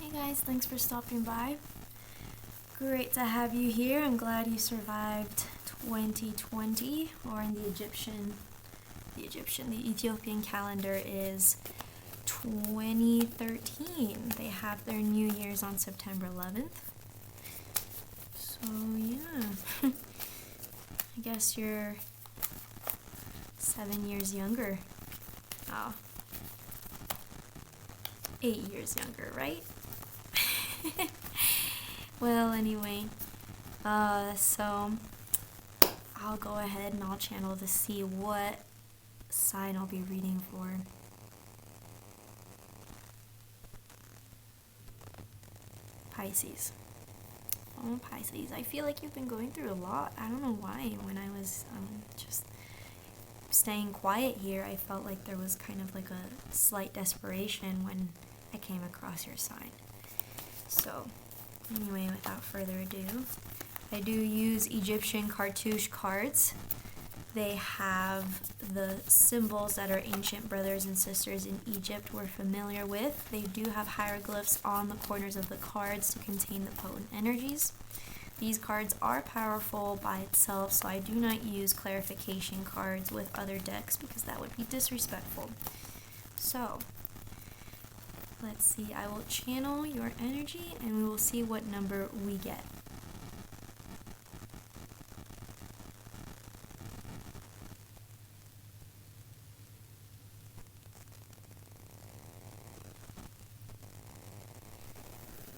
Hey guys, thanks for stopping by. Great to have you here. I'm glad you survived 2020, or in the Ethiopian calendar is 2013. They have their New Year's on September 11th. So yeah, I guess you're 7 years younger. Oh, 8 years younger, right? Well, anyway, so I'll go ahead and I'll channel to see what sign I'll be reading for. Pisces. Oh, Pisces. I feel like you've been going through a lot. I don't know why. When I was just staying quiet here, I felt like there was kind of like a slight desperation when I came across your sign. So, anyway, without further ado, I do use Egyptian Cartouche cards. They have the symbols that our ancient brothers and sisters in Egypt were familiar with. They do have hieroglyphs on the corners of the cards to contain the potent energies. These cards are powerful by itself, so I do not use clarification cards with other decks because that would be disrespectful. So, let's see, I will channel your energy and we will see what number we get.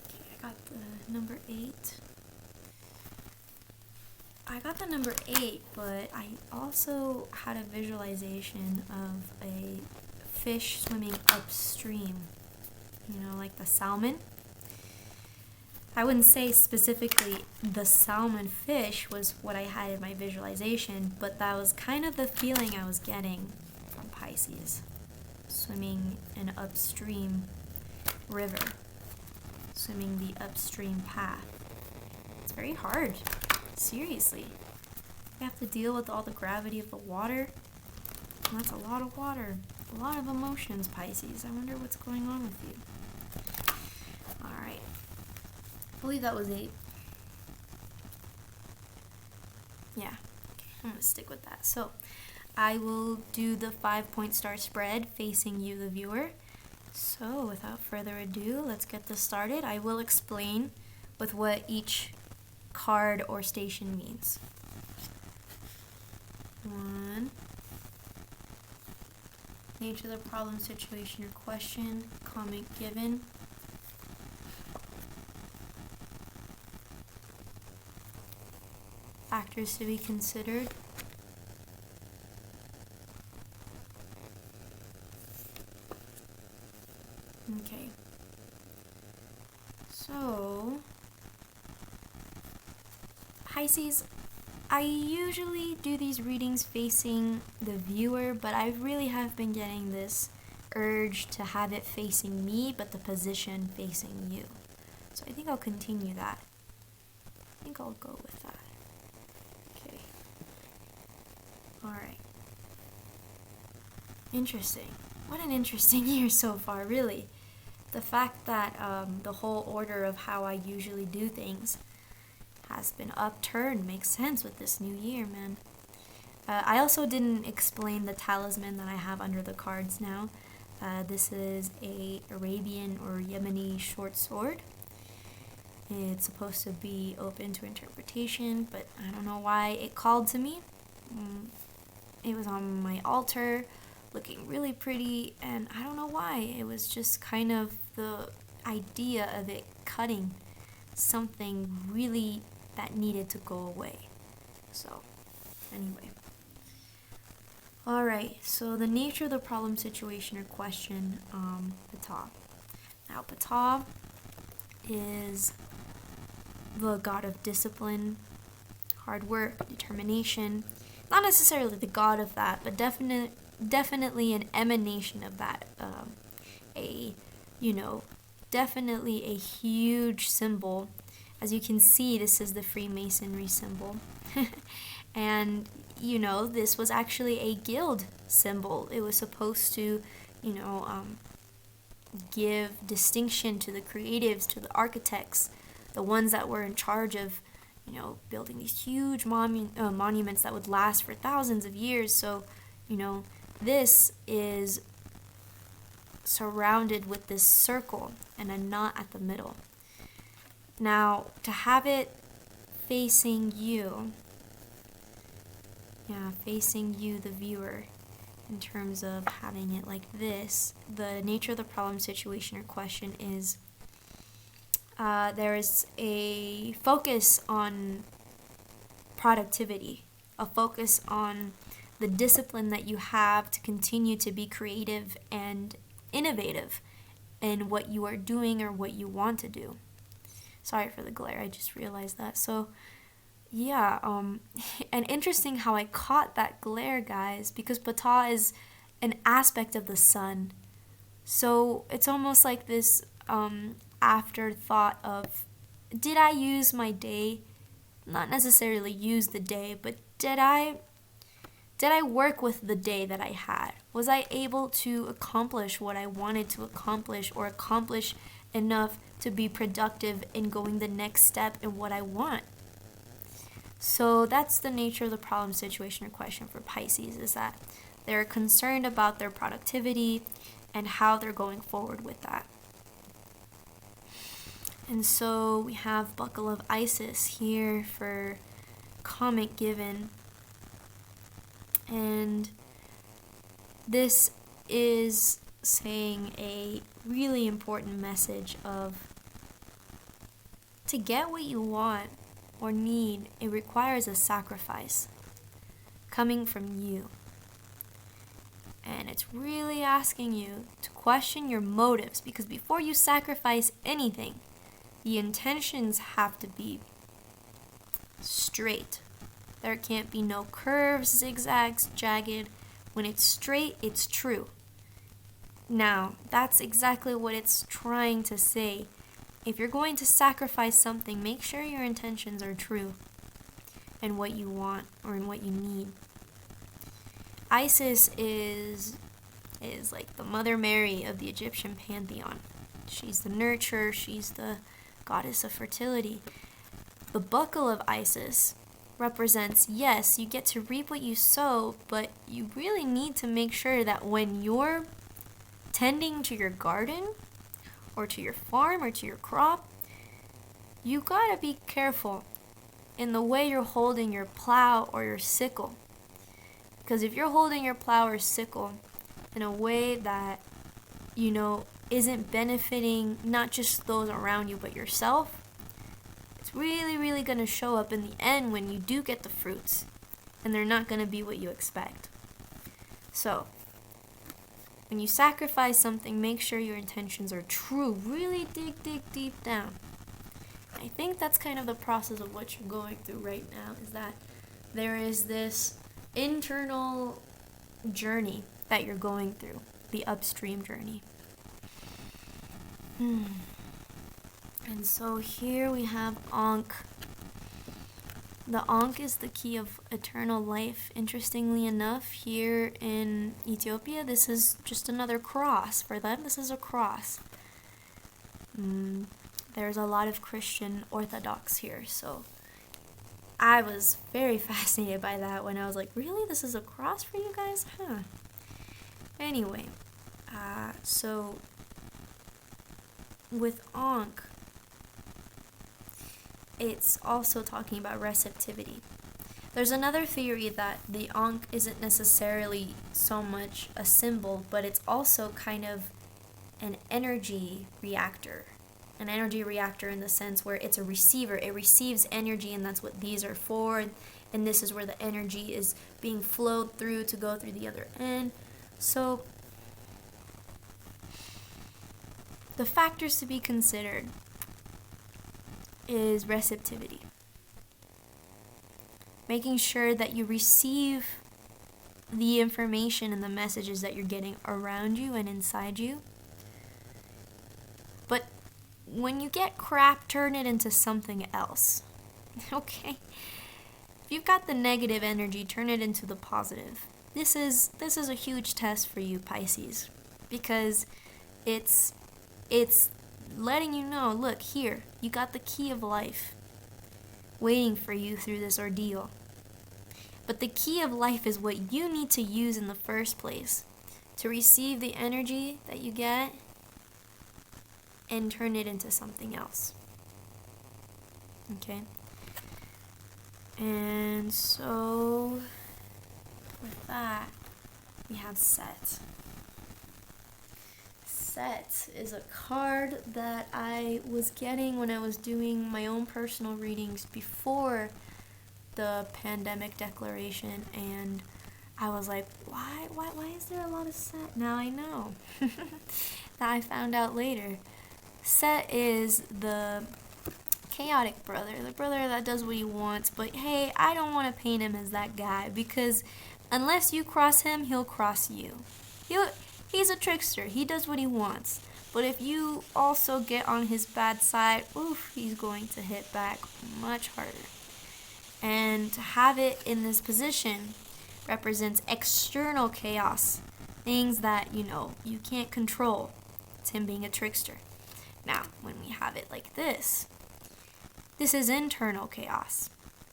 Okay, I got the number 8. I got the number 8, but I also had a visualization of a fish swimming upstream. You know, like the salmon. I wouldn't say specifically the salmon fish was what I had in my visualization, but that was kind of the feeling I was getting from Pisces. Swimming an upstream river. Swimming the upstream path. It's very hard. Seriously. You have to deal with all the gravity of the water. And that's a lot of water. A lot of emotions, Pisces. I wonder what's going on with you. Alright. I believe that was 8. Yeah. Okay, I'm going to stick with that. So, I will do the 5-point star spread facing you, the viewer. So, without further ado, let's get this started. I will explain with what each card or station means. 1. Nature of the problem, situation, or question. Comment given. Factors to be considered. Okay. So, Pisces, I usually do these readings facing the viewer, but I really have been getting this urge to have it facing me, but the position facing you. So I think I'll continue that. I think I'll go with that. Okay. Alright. Interesting. What an interesting year so far, really. The fact that the whole order of how I usually do things has been upturned makes sense with this new year, man. I also didn't explain the talisman that I have under the cards now. This is a Arabian or Yemeni short sword. It's supposed to be open to interpretation, but I don't know why it called to me. It was on my altar, looking really pretty, and I don't know why. It was just kind of the idea of it cutting something really that needed to go away. So, anyway. Alright, so the nature of the problem, situation, or question, Ptah. Now, Ptah is the god of discipline, hard work, determination. Not necessarily the god of that, but definitely an emanation of that. Definitely a huge symbol. As you can see, this is the Freemasonry symbol. And, this was actually a guild symbol. It was supposed to, give distinction to the creatives, to the architects, the ones that were in charge of, building these huge monuments that would last for thousands of years. So, this is surrounded with this circle and a knot at the middle. Now, to have it facing you, the viewer, in terms of having it like this, the nature of the problem, situation, or question is there is a focus on productivity, a focus on the discipline that you have to continue to be creative and innovative in what you are doing or what you want to do. Sorry for the glare, I just realized that. So yeah, and interesting how I caught that glare, guys, because Ptah is an aspect of the sun. So it's almost like this afterthought of, did I use my day? Not necessarily use the day, but did I work with the day that I had? Was I able to accomplish what I wanted to accomplish, or accomplish enough to be productive in going the next step in what I want? So that's the nature of the problem, situation, or question for Pisces, is that they're concerned about their productivity and how they're going forward with that. And so we have Buckle of Isis here for comment given. And this is saying a really important message of, to get what you want or need, it requires a sacrifice coming from you. And it's really asking you to question your motives, because before you sacrifice anything, the intentions have to be straight. There can't be no curves, zigzags, jagged. When it's straight, it's true. Now, that's exactly what it's trying to say. If you're going to sacrifice something, make sure your intentions are true in what you want or in what you need. Isis is like the Mother Mary of the Egyptian pantheon. She's the nurturer, she's the goddess of fertility. The buckle of Isis represents, yes, you get to reap what you sow, but you really need to make sure that when you're tending to your garden or to your farm or to your crop, you gotta be careful in the way you're holding your plow or your sickle. Because if you're holding your plow or sickle in a way that, isn't benefiting not just those around you but yourself, it's really, really going to show up in the end when you do get the fruits, and they're not going to be what you expect. So, when you sacrifice something, make sure your intentions are true. Really dig deep down. I think that's kind of the process of what you're going through right now, is that there is this internal journey that you're going through, the upstream journey. And so here we have Ankh. The Ankh is the key of eternal life. Interestingly enough, here in Ethiopia, this is just another cross. For them, this is a cross. There's a lot of Christian Orthodox here, so I was very fascinated by that when I was like, really? This is a cross for you guys? Huh. Anyway, so with Ankh, it's also talking about receptivity. There's another theory that the Ankh isn't necessarily so much a symbol, but it's also kind of an energy reactor. An energy reactor in the sense where it's a receiver. It receives energy, and that's what these are for. And this is where the energy is being flowed through to go through the other end. So the factors to be considered is receptivity. Making sure that you receive the information and the messages that you're getting around you and inside you. But when you get crap, turn it into something else. Okay? If you've got the negative energy, turn it into the positive. This is a huge test for you, Pisces, because It's letting you know, look, here, you got the key of life waiting for you through this ordeal. But the key of life is what you need to use in the first place to receive the energy that you get and turn it into something else. Okay? And so, with that, we have Set. Set is a card that I was getting when I was doing my own personal readings before the pandemic declaration, and I was like, why is there a lot of Set? Now I know. That I found out later. Set is the chaotic brother, the brother that does what he wants, but hey, I don't want to paint him as that guy, because unless you cross him, he'll cross you. He's a trickster. He does what he wants. But if you also get on his bad side, oof, he's going to hit back much harder. And to have it in this position represents external chaos. Things that, you can't control. It's him being a trickster. Now, when we have it like this is internal chaos.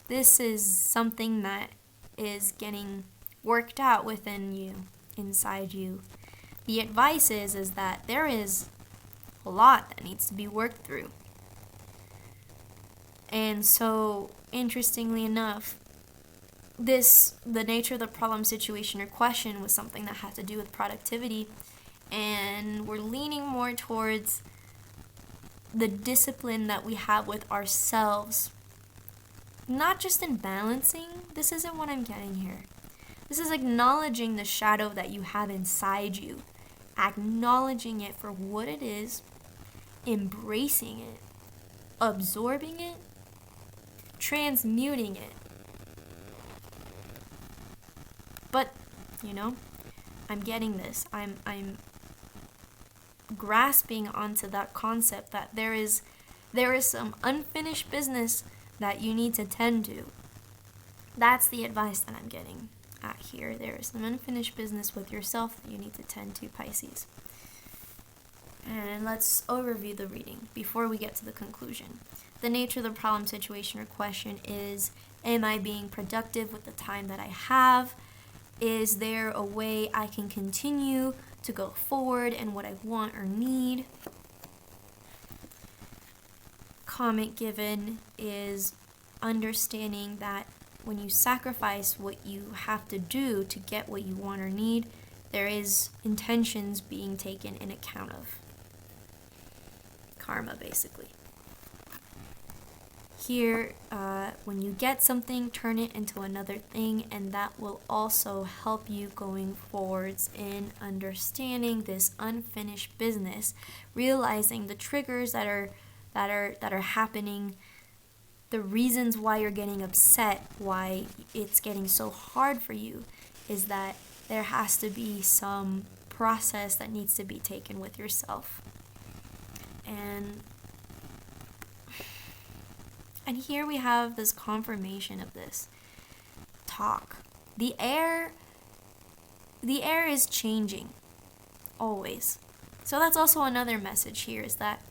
This is something that is getting worked out within you, inside you. The advice is that there is a lot that needs to be worked through. And so, interestingly enough, the nature of the problem, situation, or question was something that had to do with productivity, and we're leaning more towards the discipline that we have with ourselves. Not just in balancing, this isn't what I'm getting here. This is acknowledging the shadow that you have inside you, acknowledging it for what it is, embracing it, absorbing it, transmuting it. But, I'm getting this. I'm grasping onto that concept that there is some unfinished business that you need to tend to. That's the advice that I'm getting at here. There is some unfinished business with yourself that you need to tend to, Pisces. And let's overview the reading before we get to the conclusion. The nature of the problem, situation, or question is, am I being productive with the time that I have? Is there a way I can continue to go forward in what I want or need? Comment given is understanding that when you sacrifice what you have to do to get what you want or need, there is intentions being taken in account of. Karma, basically. Here, when you get something, turn it into another thing, and that will also help you going forwards in understanding this unfinished business, realizing the triggers that are happening, the reasons why you're getting upset, why it's getting so hard for you, is that there has to be some process that needs to be taken with yourself. And here we have this confirmation of this talk. The air is changing, always. So that's also another message here, is that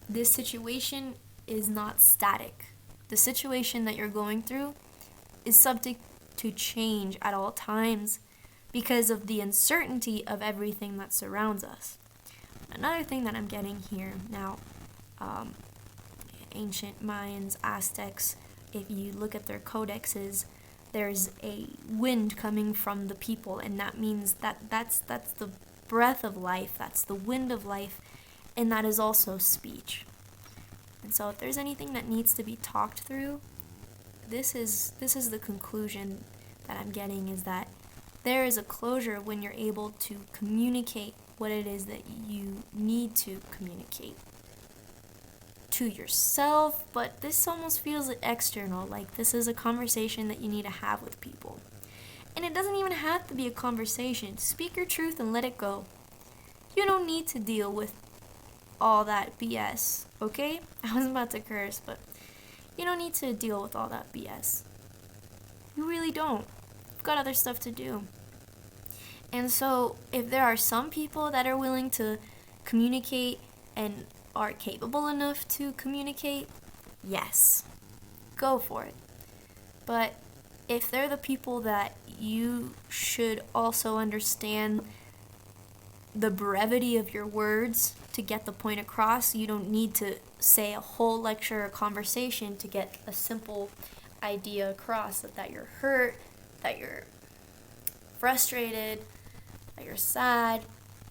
this situation is not static. The situation that you're going through is subject to change at all times because of the uncertainty of everything that surrounds us. Another thing that I'm getting here now, ancient Mayans, Aztecs, if you look at their codexes, there's a wind coming from the people, and that means that's the breath of life, that's the wind of life, and that is also speech. And so if there's anything that needs to be talked through, this is the conclusion that I'm getting, is that there is a closure when you're able to communicate what it is that you need to communicate to yourself, but this almost feels external, like this is a conversation that you need to have with people. And it doesn't even have to be a conversation. Speak your truth and let it go. You don't need to deal with all that BS, okay? I was about to curse, but you don't need to deal with all that BS. You really don't. You've got other stuff to do. And so if there are some people that are willing to communicate and are capable enough to communicate, yes, go for it. But if they're the people that you should also understand the brevity of your words to get the point across, you don't need to say a whole lecture or conversation to get a simple idea across, that you're hurt, that you're frustrated, that you're sad.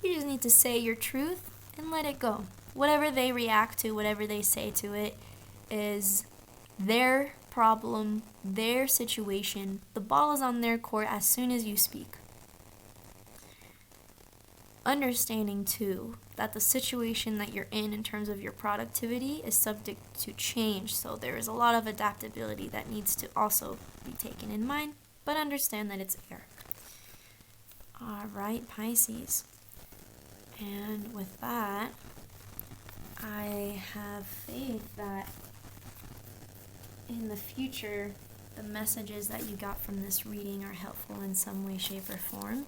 You just need to say your truth and let it go. Whatever they react to, whatever they say to it, is their problem, their situation. The ball is on their court as soon as you speak. Understanding too that the situation that you're in terms of your productivity is subject to change, so there is a lot of adaptability that needs to also be taken in mind, but understand that it's air. Alright, Pisces. And with that, I have faith that in the future, the messages that you got from this reading are helpful in some way, shape, or form.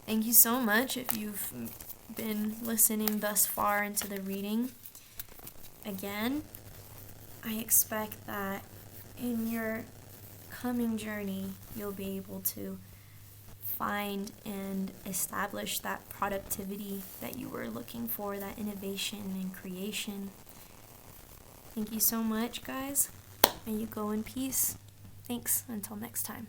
Thank you so much if you've been listening thus far into the reading. Again, I expect that in your coming journey, you'll be able to find and establish that productivity that you were looking for, that innovation and creation. Thank you so much, guys. May you go in peace. Thanks. Until next time.